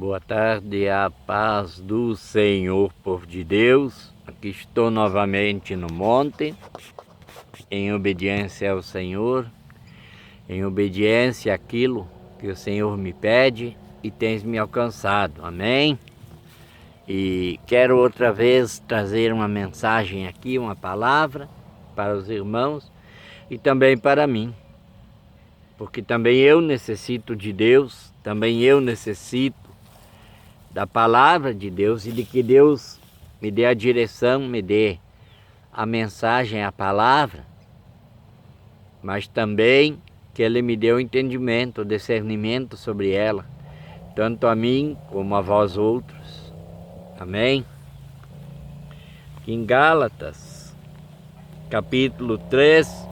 Boa tarde, a paz do Senhor, povo de Deus. Aqui estou novamente no monte, em obediência ao Senhor, em obediência àquilo que o Senhor me pede e tens me alcançado. Amém? E quero outra vez trazer uma mensagem aqui, uma palavra para os irmãos e também para mim. Porque também eu necessito de Deus, também eu necessito da palavra de Deus e de que Deus me dê a direção, me dê a mensagem, a palavra, mas também que Ele me dê o entendimento, o discernimento sobre ela, tanto a mim como a vós outros. Amém? Em Gálatas, capítulo 3,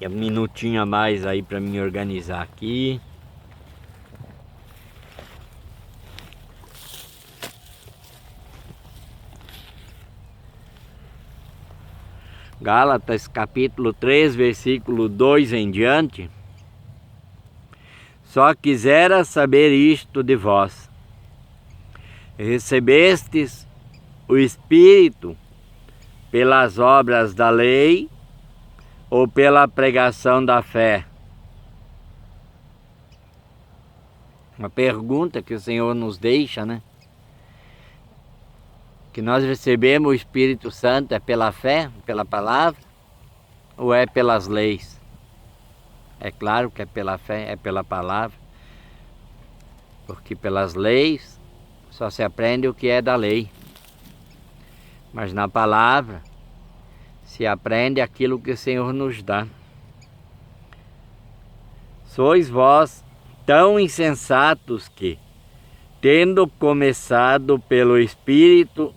um minutinho a mais aí para me organizar aqui. Gálatas capítulo 3, versículo 2 em diante. Só quisera saber isto de vós: recebestes o Espírito pelas obras da lei ou pela pregação da fé? Uma pergunta que o Senhor nos deixa, né? Que nós recebemos o Espírito Santo é pela fé, pela palavra, ou é pelas leis? É claro que é pela fé, é pela palavra, porque pelas leis só se aprende o que é da lei, mas na palavra se aprende aquilo que o Senhor nos dá. Sois vós tão insensatos que, tendo começado pelo Espírito,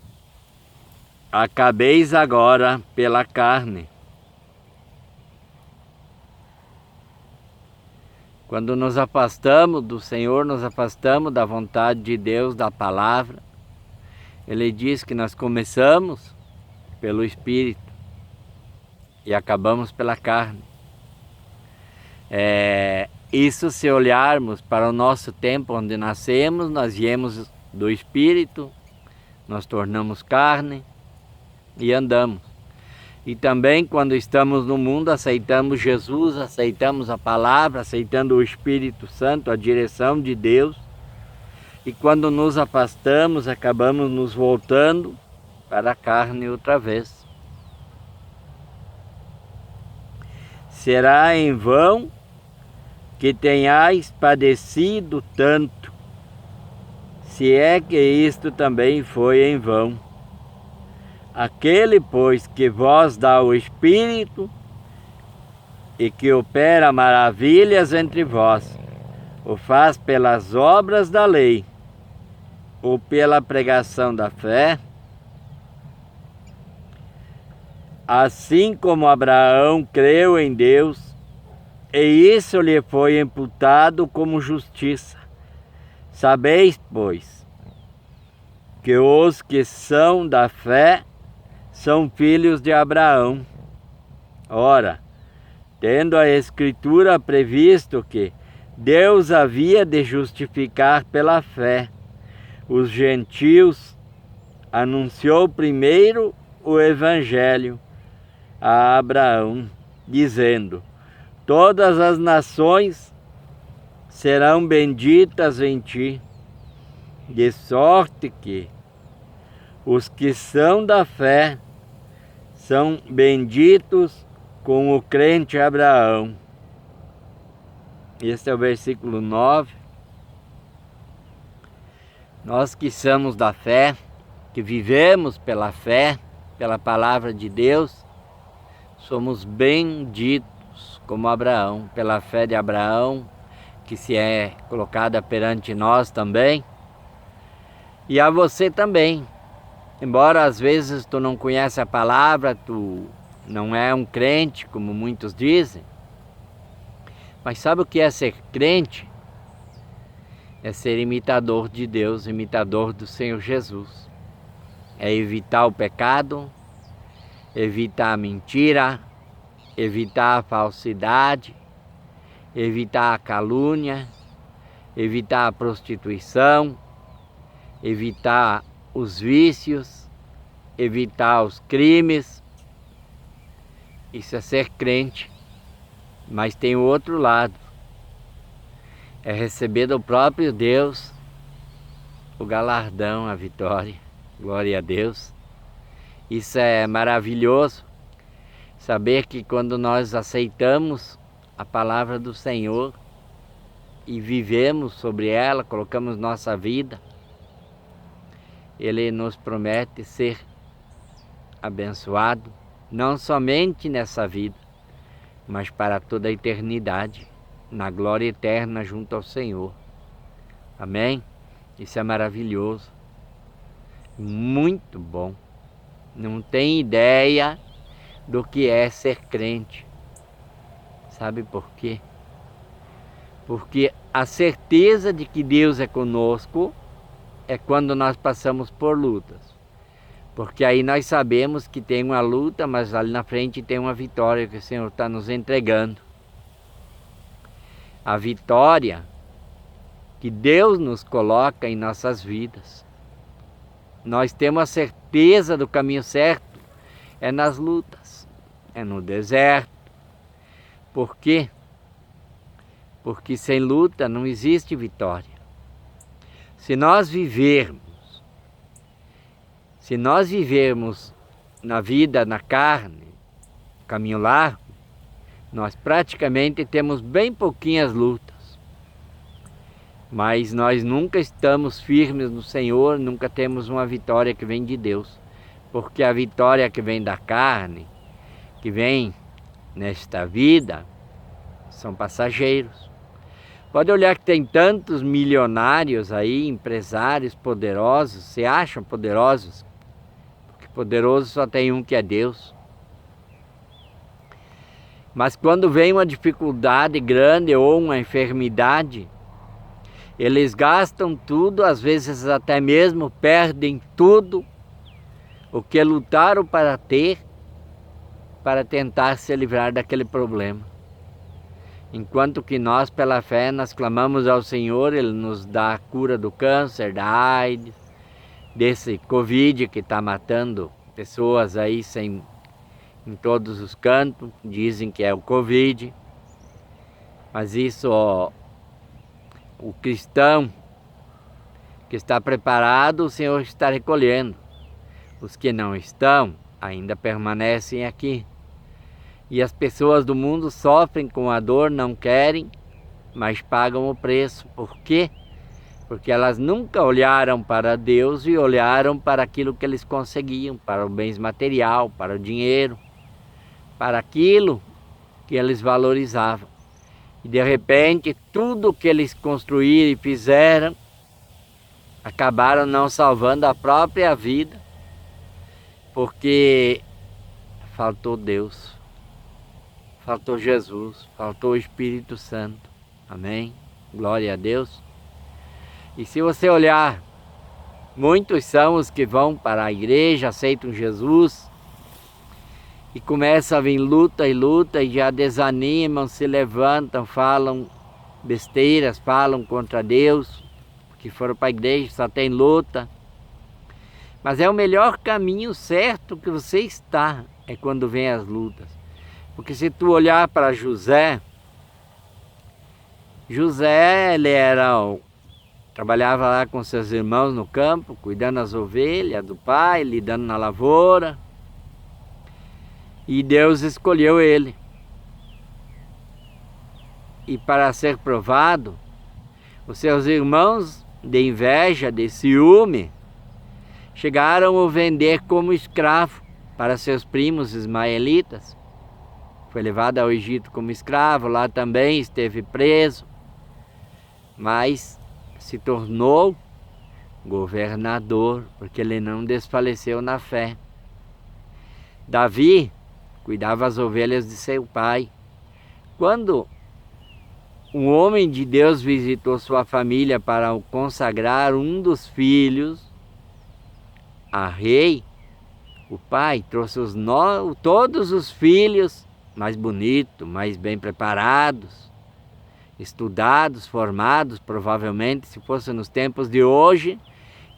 acabeis agora pela carne. Quando nos afastamos do Senhor, nos afastamos da vontade de Deus, da palavra, Ele diz que nós começamos pelo Espírito e acabamos pela carne. Isso se olharmos para o nosso tempo onde nascemos, nós viemos do Espírito, nós tornamos carne e andamos. E também quando estamos no mundo, aceitamos Jesus, aceitamos a palavra, aceitando o Espírito Santo, a direção de Deus. E quando nos afastamos, acabamos nos voltando para a carne outra vez. Será em vão que tenhais padecido tanto, se é que isto também foi em vão. Aquele, pois, que vós dá o Espírito e que opera maravilhas entre vós, o faz pelas obras da lei ou pela pregação da fé? Assim como Abraão creu em Deus, e isso lhe foi imputado como justiça. Sabeis, pois, que os que são da fé são filhos de Abraão. Ora, tendo a Escritura previsto que Deus havia de justificar pela fé os gentios, anunciou primeiro o Evangelho a Abraão, dizendo: todas as nações serão benditas em ti, de sorte que os que são da fé são benditos com o crente Abraão. Este é o versículo 9. Nós que somos da fé, que vivemos pela fé, pela palavra de Deus, somos benditos como Abraão, pela fé de Abraão, que se é colocada perante nós também, e a você também. Embora às vezes tu não conhece a palavra, tu não é um crente, como muitos dizem, mas sabe o que é ser crente? É ser imitador de Deus, imitador do Senhor Jesus. É evitar o pecado, evitar a mentira, evitar a falsidade, evitar a calúnia, evitar a prostituição, evitar os vícios, evitar os crimes. Isso é ser crente. Mas tem o outro lado. É receber do próprio Deus o galardão, a vitória. Glória a Deus. Isso é maravilhoso. Saber que quando nós aceitamos a palavra do Senhor e vivemos sobre ela, colocamos nossa vida, Ele nos promete ser abençoado, não somente nessa vida, mas para toda a eternidade, na glória eterna junto ao Senhor. Amém? Isso é maravilhoso, muito bom. Não tem ideia do que é ser crente. Sabe por quê? Porque a certeza de que Deus é conosco é quando nós passamos por lutas. Porque aí nós sabemos que tem uma luta, mas ali na frente tem uma vitória que o Senhor está nos entregando. A vitória que Deus nos coloca em nossas vidas. Nós temos a certeza do caminho certo, é nas lutas, é no deserto. Por quê? Porque sem luta não existe vitória. Se nós vivermos na vida, na carne, caminho largo, nós praticamente temos bem pouquinhas lutas. Mas nós nunca estamos firmes no Senhor, nunca temos uma vitória que vem de Deus. Porque a vitória que vem da carne, que vem nesta vida, são passageiros. Pode olhar que tem tantos milionários aí, empresários poderosos, se acham poderosos, porque poderoso só tem um que é Deus. Mas quando vem uma dificuldade grande ou uma enfermidade, eles gastam tudo, às vezes até mesmo perdem tudo, o que lutaram para ter, para tentar se livrar daquele problema. Enquanto que nós, pela fé, nós clamamos ao Senhor, Ele nos dá a cura do câncer, da AIDS, desse Covid que está matando pessoas aí em todos os cantos, dizem que é o Covid. Mas isso, o cristão que está preparado, o Senhor está recolhendo. Os que não estão, ainda permanecem aqui. E as pessoas do mundo sofrem com a dor, não querem, mas pagam o preço. Por quê? Porque elas nunca olharam para Deus e olharam para aquilo que eles conseguiam, para o bens material, para o dinheiro, para aquilo que eles valorizavam. E de repente, tudo que eles construíram e fizeram, acabaram não salvando a própria vida, porque faltou Deus, faltou Jesus, faltou o Espírito Santo. Amém? Glória a Deus. E se você olhar, muitos são os que vão para a igreja, aceitam Jesus, e começa a vir luta e já desanimam, se levantam, falam besteiras, falam contra Deus, que foram para a igreja, só tem luta. Mas é o melhor caminho certo que você está, é quando vem as lutas. Porque se tu olhar para José, ele trabalhava lá com seus irmãos no campo, cuidando das ovelhas do pai, lidando na lavoura. E Deus escolheu ele. E para ser provado, os seus irmãos de inveja, de ciúme, chegaram a o vender como escravo para seus primos ismaelitas. Foi levado ao Egito como escravo, lá também esteve preso, mas se tornou governador, porque ele não desfaleceu na fé. Davi cuidava as ovelhas de seu pai. Quando um homem de Deus visitou sua família para o consagrar um dos filhos a rei, o pai trouxe todos os filhos mais bonitos, mais bem preparados, estudados, formados, provavelmente, se fosse nos tempos de hoje,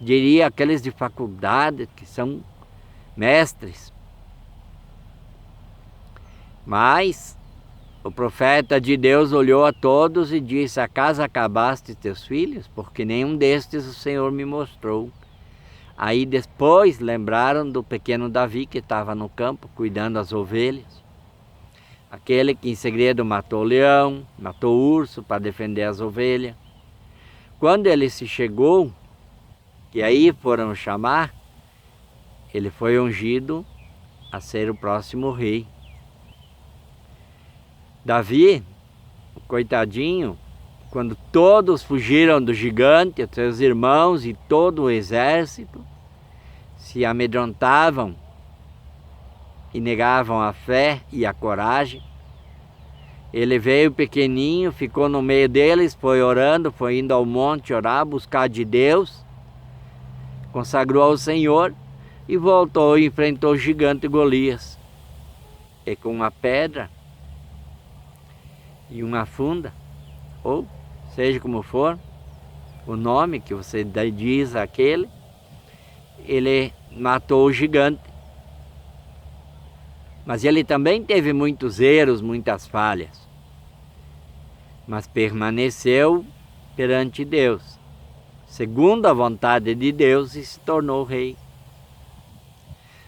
diria aqueles de faculdade que são mestres. Mas o profeta de Deus olhou a todos e disse: acaso acabaste teus filhos? Porque nenhum destes o Senhor me mostrou. Aí depois lembraram do pequeno Davi que estava no campo cuidando das ovelhas. Aquele que em segredo matou o leão, matou o urso para defender as ovelhas. Quando ele se chegou, e aí foram chamar, ele foi ungido a ser o próximo rei. Davi, o coitadinho, quando todos fugiram do gigante, seus irmãos e todo o exército, se amedrontavam e negavam a fé e a coragem, ele veio pequenininho, ficou no meio deles, foi orando, foi indo ao monte orar, buscar de Deus, consagrou ao Senhor e voltou e enfrentou o gigante Golias. E com uma pedra e uma funda, ou seja como for, o nome que você diz àquele, ele matou o gigante. Mas ele também teve muitos erros, muitas falhas. Mas permaneceu perante Deus, segundo a vontade de Deus, e se tornou rei.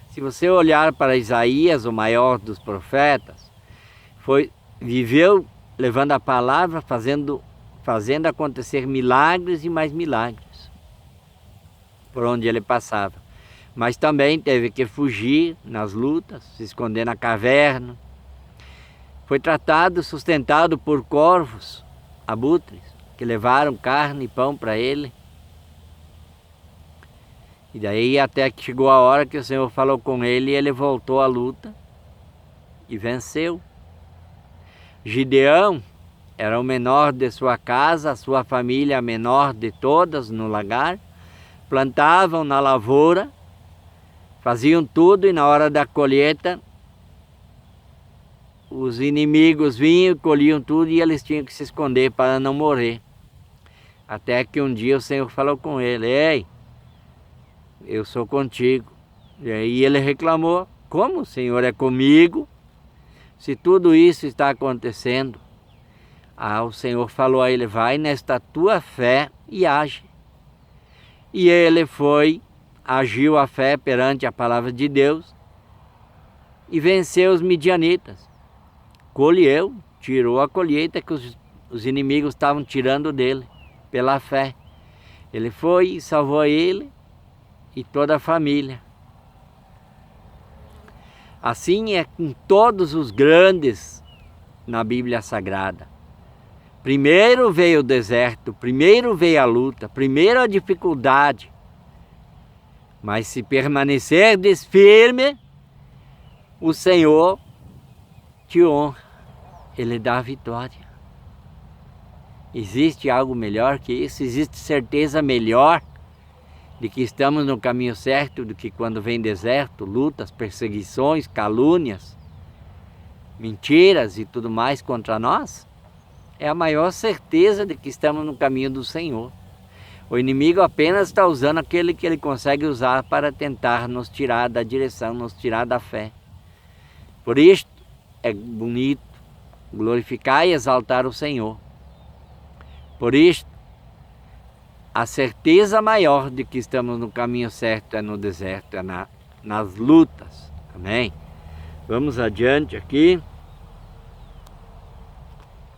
Se você olhar para Isaías, o maior dos profetas, viveu levando a palavra, fazendo acontecer milagres e mais milagres por onde ele passava. Mas também teve que fugir nas lutas, se esconder na caverna. Foi tratado, sustentado por corvos, abutres, que levaram carne e pão para ele. E daí até que chegou a hora que o Senhor falou com ele e ele voltou à luta e venceu. Gideão era o menor de sua casa, a sua família a menor de todas no lagar. Plantavam na lavoura, faziam tudo e na hora da colheita os inimigos vinham, colhiam tudo e eles tinham que se esconder para não morrer. Até que um dia o Senhor falou com ele: ei, eu sou contigo. E aí ele reclamou: como o Senhor é comigo, se tudo isso está acontecendo? O Senhor falou a ele: vai nesta tua fé e age. E ele foi, agiu a fé perante a palavra de Deus e venceu os midianitas. Colheu, tirou a colheita que os inimigos estavam tirando dele, pela fé. Ele foi e salvou ele e toda a família. Assim é com todos os grandes na Bíblia Sagrada. Primeiro veio o deserto, primeiro veio a luta, primeiro a dificuldade. Mas se permanecerdes firme, o Senhor te honra, Ele dá a vitória. Existe algo melhor que isso? Existe certeza melhor de que estamos no caminho certo do que quando vem deserto, lutas, perseguições, calúnias, mentiras e tudo mais contra nós? É a maior certeza de que estamos no caminho do Senhor. O inimigo apenas está usando aquele que ele consegue usar para tentar nos tirar da direção, nos tirar da fé. Por isto é bonito glorificar e exaltar o Senhor. Por isto, a certeza maior de que estamos no caminho certo é no deserto, é nas lutas. Amém? Vamos adiante aqui.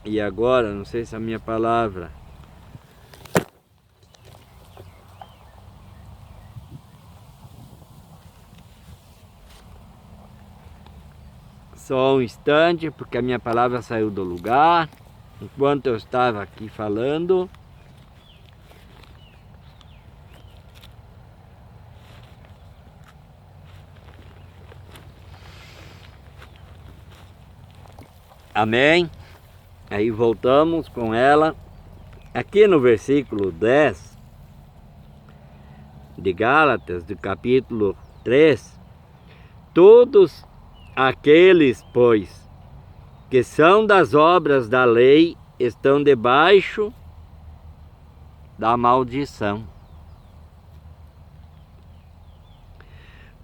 E agora, não sei se a minha palavra... Só um instante, porque a minha palavra saiu do lugar, enquanto eu estava aqui falando. Amém? Aí voltamos com ela. Aqui no versículo 10 de Gálatas, do capítulo 3, todos aqueles, pois, que são das obras da lei estão debaixo da maldição.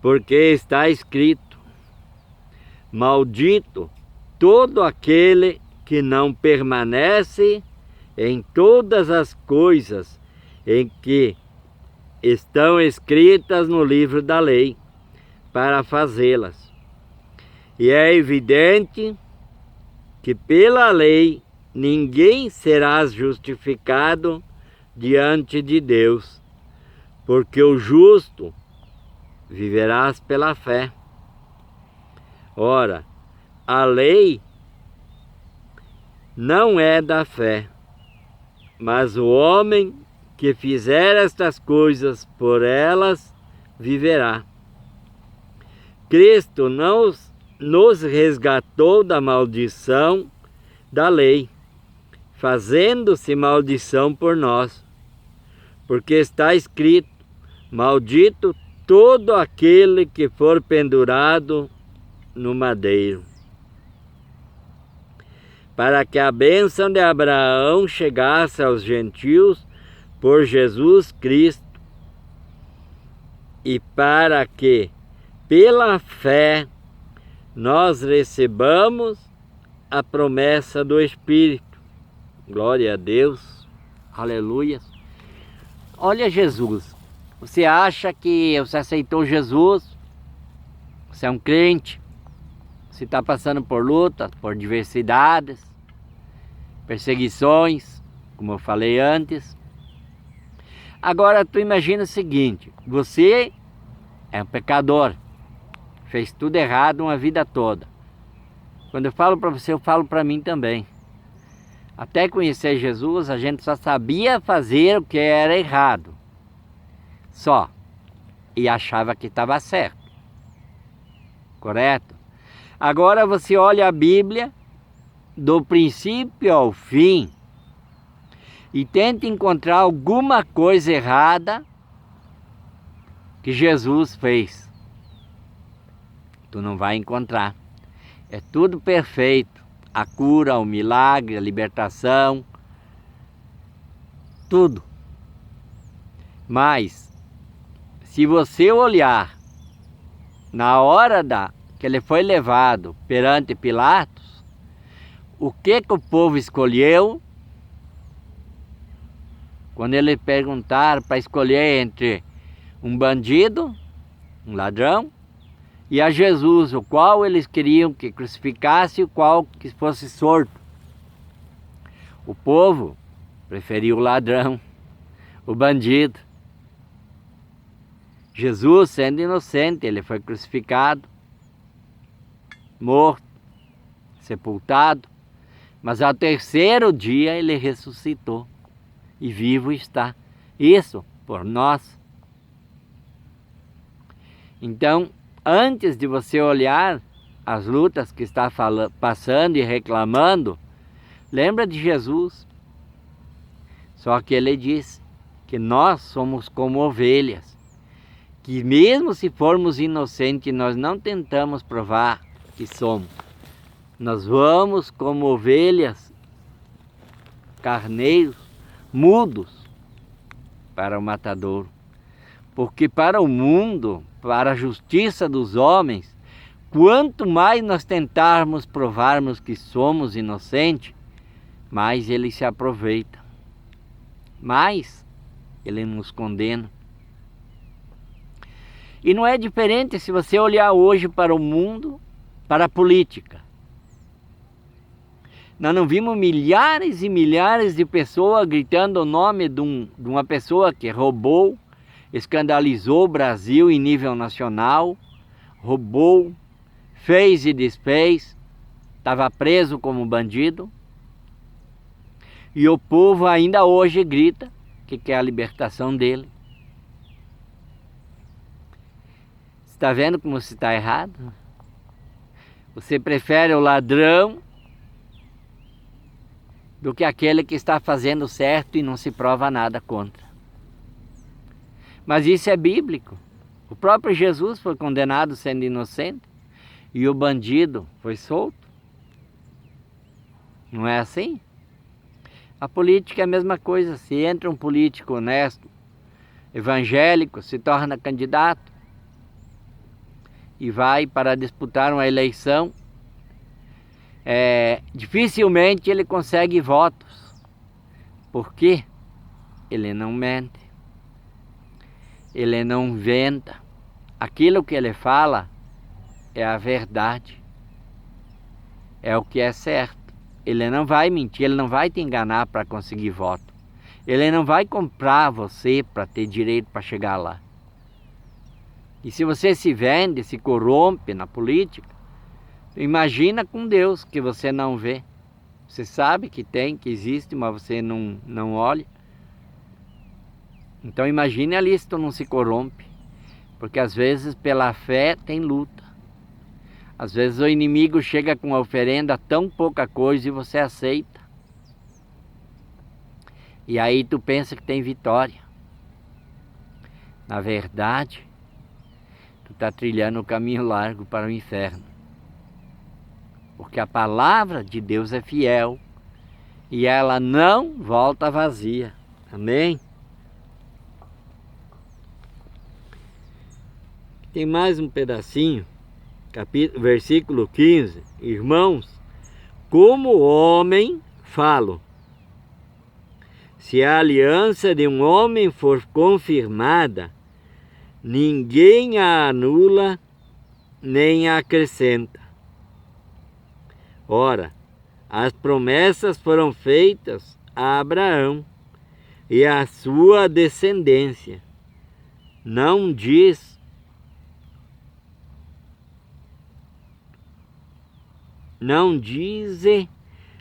Porque está escrito: maldito todo aquele que não permanece em todas as coisas em que estão escritas no livro da lei, para fazê-las. E é evidente que pela lei ninguém será justificado diante de Deus, porque o justo viverás pela fé. Ora, a lei não é da fé, mas o homem que fizer estas coisas por elas viverá. Cristo não nos resgatou da maldição da lei, fazendo-se maldição por nós, porque está escrito: maldito todo aquele que for pendurado no madeiro, para que a bênção de Abraão chegasse aos gentios por Jesus Cristo, e para que, pela fé, nós recebamos a promessa do Espírito. Glória a Deus, aleluia. Olha Jesus, você acha que você aceitou Jesus, você é um crente, você está passando por lutas, por diversidades, perseguições, como eu falei antes. Agora tu imagina o seguinte: você é um pecador, fez tudo errado uma vida toda. Quando eu falo para você, eu falo para mim também. Até conhecer Jesus, a gente só sabia fazer o que era errado, só, e achava que estava certo, correto? Agora você olha a Bíblia do princípio ao fim e tenta encontrar alguma coisa errada que Jesus fez. Tu não vai encontrar. É tudo perfeito. A cura, o milagre, a libertação, tudo. Mas, se você olhar na hora que ele foi levado perante Pilatos, o que o povo escolheu? Quando ele perguntaram para escolher entre um bandido, um ladrão, e a Jesus, o qual eles queriam que crucificasse e o qual que fosse solto. O povo preferiu o ladrão, o bandido. Jesus, sendo inocente, ele foi crucificado, morto, sepultado, mas ao terceiro dia ele ressuscitou e vivo está. Isso por nós. Então, antes de você olhar as lutas que está passando e reclamando, lembra de Jesus. Só que ele disse que nós somos como ovelhas, que mesmo se formos inocentes, nós não tentamos provar que somos. Nós vamos como ovelhas, carneiros, mudos para o matadouro. Porque para o mundo, para a justiça dos homens, quanto mais nós tentarmos provarmos que somos inocentes, mais ele se aproveita, mais ele nos condena. E não é diferente se você olhar hoje para o mundo, para a política. Nós não vimos milhares e milhares de pessoas gritando o nome de uma pessoa que roubou, escandalizou o Brasil em nível nacional, roubou, fez e desfez, estava preso como bandido. E o povo ainda hoje grita que quer a libertação dele. Está vendo como você está errado? Você prefere o ladrão do que aquele que está fazendo certo e não se prova nada contra. Mas isso é bíblico. O próprio Jesus foi condenado sendo inocente e o bandido foi solto. Não é assim? A política é a mesma coisa. Se entra um político honesto, evangélico, se torna candidato e vai para disputar uma eleição, dificilmente ele consegue votos. Por quê? Ele não mente, ele não inventa. Aquilo que ele fala é a verdade, é o que é certo. Ele não vai mentir, ele não vai te enganar para conseguir voto. Ele não vai comprar você para ter direito para chegar lá. E se você se vende, se corrompe na política, imagina com Deus, que você não vê. Você sabe que tem, que existe, mas você não olha. Então imagine ali se tu não se corrompe. Porque às vezes pela fé tem luta. Às vezes o inimigo chega com uma oferenda tão pouca coisa e você aceita. E aí tu pensa que tem vitória. Na verdade, tu está trilhando o caminho largo para o inferno. Porque a palavra de Deus é fiel e ela não volta vazia. Amém? Tem mais um pedacinho, versículo 15. Irmãos, como homem falo. Se a aliança de um homem for confirmada, ninguém a anula nem a acrescenta. Ora, as promessas foram feitas a Abraão e à sua descendência. Não diz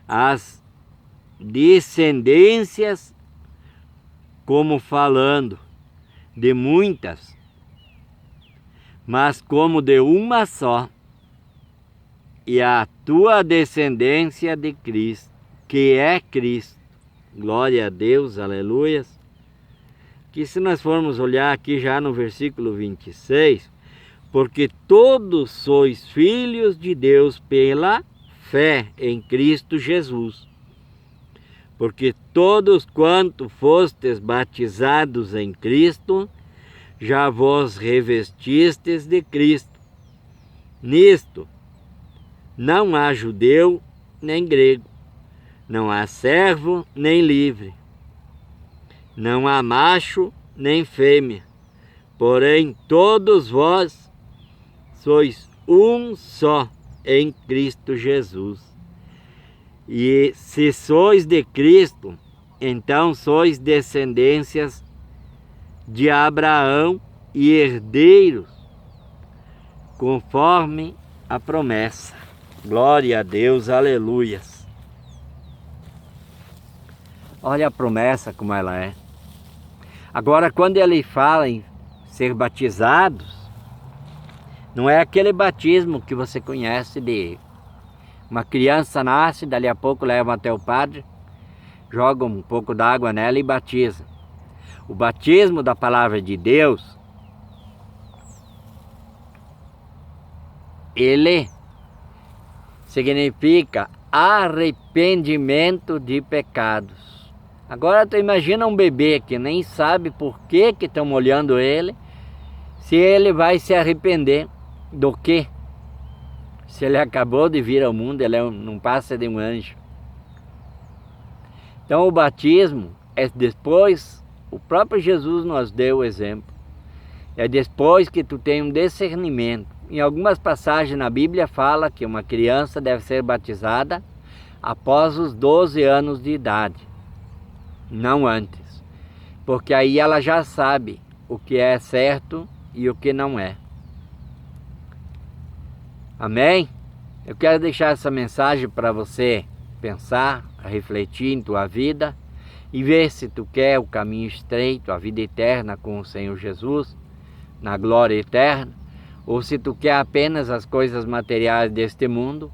as descendências como falando de muitas, mas como de uma só, e a tua descendência de Cristo, que é Cristo. Glória a Deus, aleluias. Que se nós formos olhar aqui já no versículo 26, porque todos sois filhos de Deus pela fé em Cristo Jesus. Porque todos quanto fostes batizados em Cristo, já vos revestistes de Cristo. Nisto não há judeu nem grego, não há servo nem livre, não há macho nem fêmea, porém todos vós sois um só em Cristo Jesus. E se sois de Cristo, então sois descendências de Abraão e herdeiros, conforme a promessa. Glória a Deus, aleluias. Olha a promessa como ela é. Agora, quando ele fala em ser batizados, não é aquele batismo que você conhece de uma criança nasce, dali a pouco leva até o padre, joga um pouco d'água nela e batiza. O batismo da palavra de Deus, ele significa arrependimento de pecados. Agora tu imagina um bebê que nem sabe por que estão molhando ele, se ele vai se arrepender do quê? Se ele acabou de vir ao mundo, ele não passa de um anjo. Então o batismo é depois, o próprio Jesus nos deu o exemplo. É depois que tu tem um discernimento. Em algumas passagens na Bíblia fala que uma criança deve ser batizada após os 12 anos de idade, não antes. Porque aí ela já sabe o que é certo e o que não é. Amém? Eu quero deixar essa mensagem para você pensar, refletir em tua vida e ver se tu quer o caminho estreito, a vida eterna com o Senhor Jesus, na glória eterna, ou se tu quer apenas as coisas materiais deste mundo,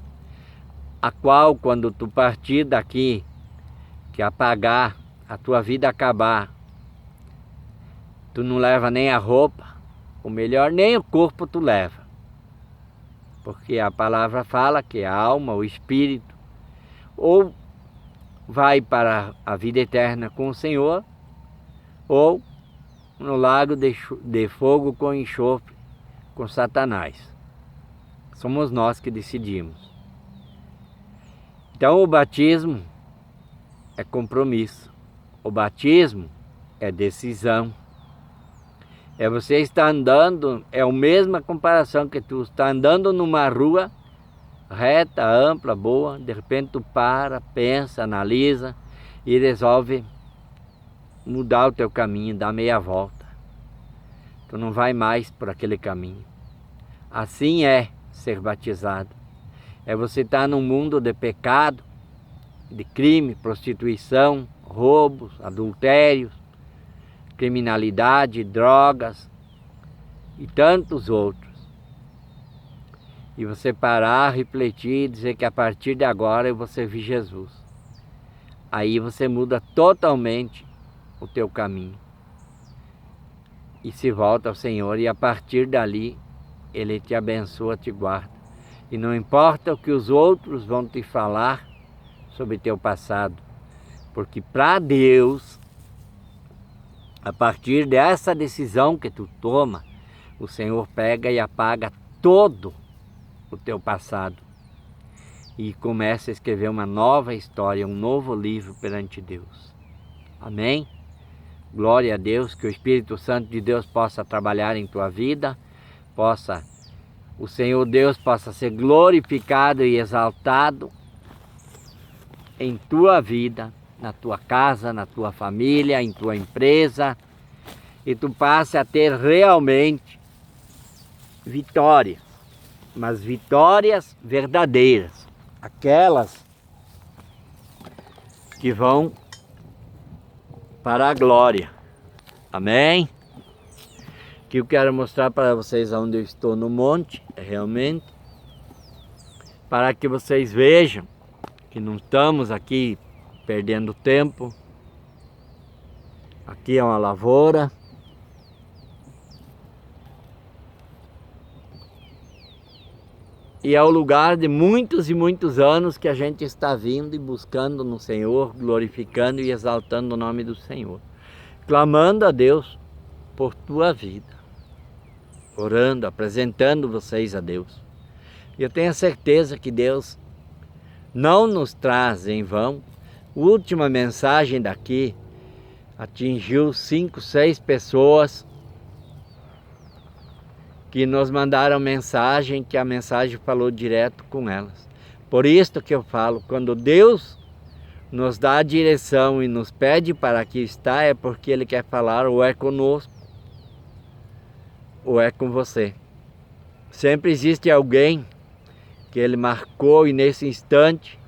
a qual quando tu partir daqui, que apagar, a tua vida acabar, tu não leva nem a roupa, ou melhor, nem o corpo tu leva. Porque a palavra fala que a alma, o espírito, ou vai para a vida eterna com o Senhor, ou no lago de fogo com enxofre com Satanás. Somos nós que decidimos. Então o batismo é compromisso. O batismo é decisão. É você estar andando, é a mesma comparação que tu está andando numa rua reta, ampla, boa, de repente tu para, pensa, analisa e resolve mudar o teu caminho, dar meia volta. Tu não vai mais por aquele caminho. Assim é ser batizado. É você estar num mundo de pecado, de crime, prostituição, roubos, adultérios, criminalidade, drogas e tantos outros. E você parar, refletir e dizer que a partir de agora eu vou servir Jesus. Aí você muda totalmente o teu caminho. E se volta ao Senhor e a partir dali Ele te abençoa, te guarda. E não importa o que os outros vão te falar sobre teu passado. Porque para Deus, a partir dessa decisão que tu toma, o Senhor pega e apaga todo o teu passado e começa a escrever uma nova história, um novo livro perante Deus. Amém? Glória a Deus, que o Espírito Santo de Deus possa trabalhar em tua vida, o Senhor Deus possa ser glorificado e exaltado em tua vida, na tua casa, na tua família, em tua empresa, e tu passe a ter realmente vitória, mas vitórias verdadeiras, aquelas que vão para a glória. Amém? Que eu quero mostrar para vocês onde eu estou no monte, realmente, para que vocês vejam que não estamos aqui perdendo tempo. Aqui é uma lavoura. E é o lugar de muitos e muitos anos que a gente está vindo e buscando no Senhor, glorificando e exaltando o nome do Senhor. Clamando a Deus por tua vida. Orando, apresentando vocês a Deus. E eu tenho a certeza que Deus não nos traz em vão. A última mensagem daqui atingiu 5, 6 pessoas que nos mandaram mensagem, que a mensagem falou direto com elas. Por isso que eu falo, quando Deus nos dá a direção e nos pede para aqui estar, é porque Ele quer falar ou é conosco, ou é com você. Sempre existe alguém que Ele marcou e nesse instante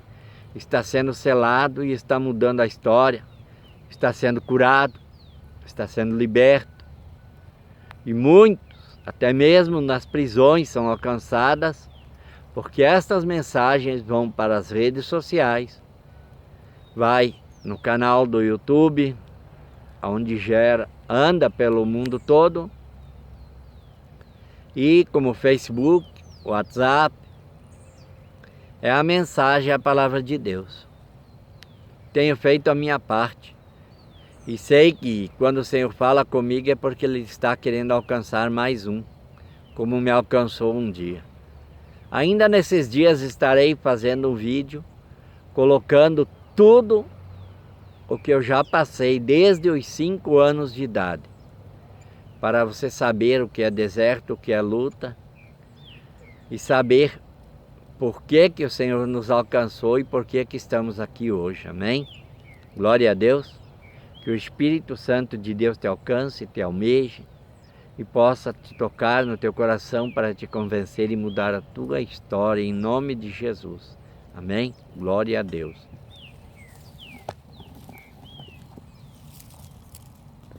está sendo selado e está mudando a história, está sendo curado, está sendo liberto. E muitos, até mesmo nas prisões, são alcançadas, porque estas mensagens vão para as redes sociais, vai no canal do YouTube, onde anda pelo mundo todo, e como Facebook, WhatsApp, é a mensagem, a palavra de Deus. Tenho feito a minha parte. E sei que quando o Senhor fala comigo é porque Ele está querendo alcançar mais um, como me alcançou um dia. Ainda nesses dias estarei fazendo um vídeo, colocando tudo o que eu já passei desde os 5 anos de idade. Para você saber o que é deserto, o que é luta, e saber por que o Senhor nos alcançou e por que estamos aqui hoje. Amém? Glória a Deus. Que o Espírito Santo de Deus te alcance, te almeje e possa te tocar no teu coração para te convencer e mudar a tua história em nome de Jesus. Amém? Glória a Deus.